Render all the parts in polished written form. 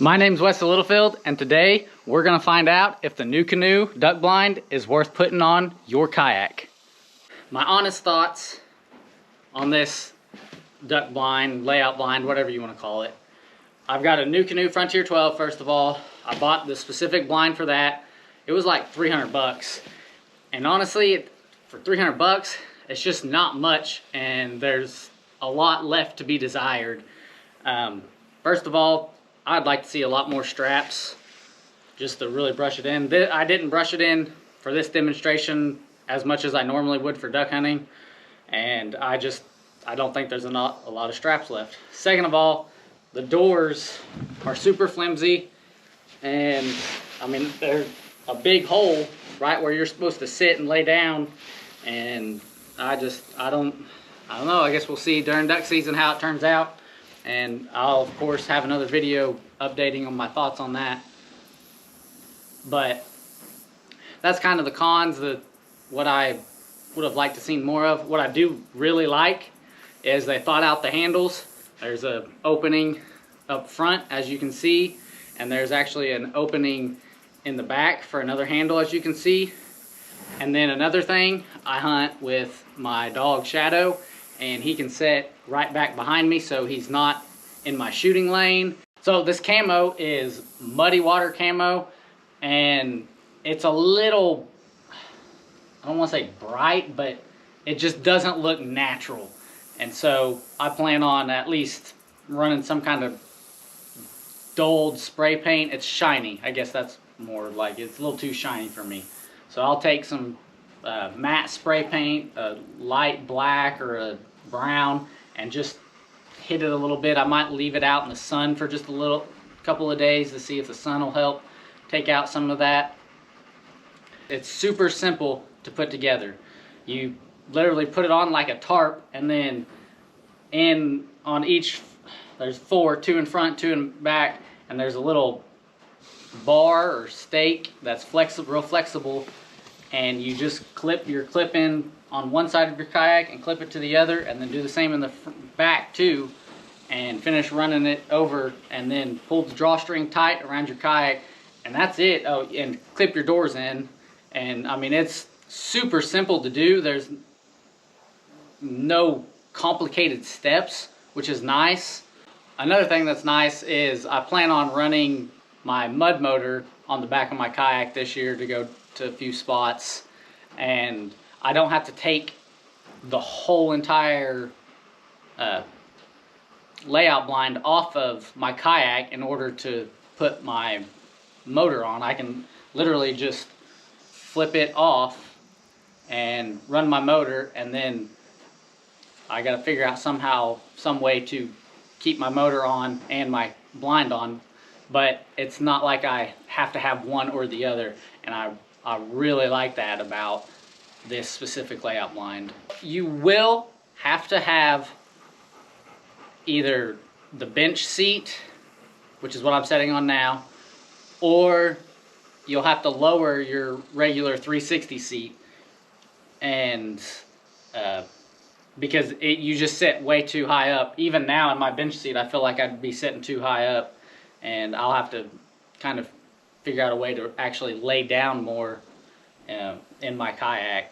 My name's Wesley Littlefield, and today we're gonna find out if the Nucanoe duck blind is worth putting on your kayak. My honest thoughts on this duck blind, layout blind, whatever you wanna call it. I've got a Nucanoe Frontier 12, first of all. I bought the specific blind for that. It was like 300 bucks. And honestly, for 300 bucks, it's just not much, and there's a lot left to be desired. First of all, I'd like to see a lot more straps just to really brush it in. I didn't brush it in for this demonstration as much as I normally would for duck hunting, and I don't think there's a lot of straps left. Second of all, the doors are super flimsy, and I mean, they're a big hole right where you're supposed to sit and lay down, and I don't know. I guess we'll see during duck season how it turns out. And I'll, of course, have another video updating on my thoughts on that. But that's kind of the cons, what I would have liked to see more of. What I do really like is they thought out the handles. There's an opening up front, as you can see, and there's actually an opening in the back for another handle, as you can see. And then another thing, I hunt with my dog Shadow, and he can sit right back behind me so he's not in my shooting lane. So this camo is muddy water camo, and it's a little, I don't want to say bright, but it just doesn't look natural. And so I plan on at least running some kind of dulled spray paint. It's shiny, I guess that's more like, it's a little too shiny for me. So I'll take some matte spray paint, a light black or a brown, and just hit it a little bit. I might leave it out in the sun for just a couple of days to see if the sun will help take out some of that. It's super simple to put together. You literally put it on like a tarp, and then on each, there's four, two in front, two in back, and there's a little bar or stake that's flexible, real flexible, and you just clip your clip in on one side of your kayak and clip it to the other, and then do the same in the back too, and finish running it over, and then pull the drawstring tight around your kayak, and that's it. Oh, and clip your doors in. And I mean, it's super simple to do. There's no complicated steps, which is nice. Another thing that's nice is I plan on running my mud motor on the back of my kayak this year to go to a few spots, and I don't have to take the whole entire layout blind off of my kayak in order to put my motor on. I can literally just flip it off and run my motor, and then I got to figure out some way to keep my motor on and my blind on, but it's not like I have to have one or the other, and I really like that about this specific layout blind. You will have to have either the bench seat, which is what I'm setting on now, or you'll have to lower your regular 360 seat, and because you just sit way too high up. Even now in my bench seat, I feel like I'd be sitting too high up, and I'll have to kind of figure out a way to actually lay down more in my kayak.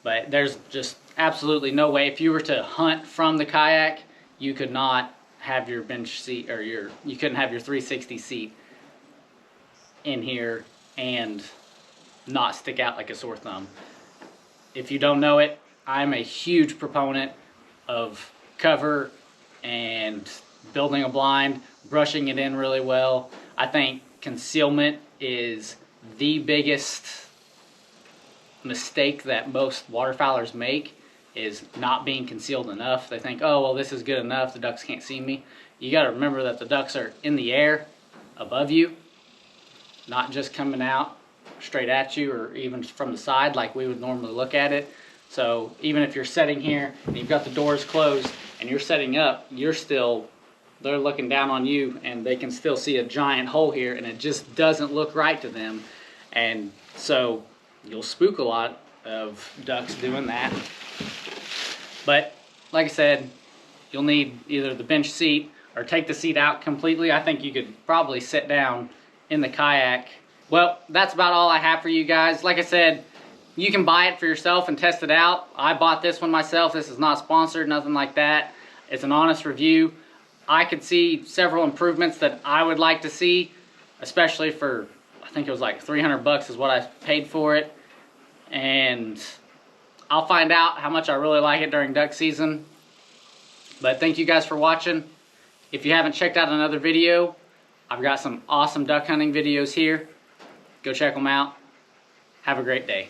But there's just absolutely no way. If you were to hunt from the kayak, you could not have your bench seat, or you couldn't have your 360 seat in here and not stick out like a sore thumb. If you don't know it, I'm a huge proponent of cover and building a blind, brushing it in really well. I think concealment is the biggest mistake that most waterfowlers make, is not being concealed enough. They think, oh, well, this is good enough, the ducks can't see me. You got to remember that the ducks are in the air above you, not just coming out straight at you or even from the side like we would normally look at it. So even if you're sitting here and you've got the doors closed and you're setting up, they're looking down on you, and they can still see a giant hole here, and it just doesn't look right to them. And so you'll spook a lot of ducks doing that. But like I said, you'll need either the bench seat or take the seat out completely. I think you could probably sit down in the kayak. Well, that's about all I have for you guys. Like I said, you can buy it for yourself and test it out. I bought this one myself. This is not sponsored, nothing like that. It's an honest review. I could see several improvements that I would like to see, especially for, I think it was like 300 bucks is what I paid for it. And I'll find out how much I really like it during duck season. But thank you guys for watching. If you haven't checked out another video, I've got some awesome duck hunting videos here. Go check them out. Have a great day.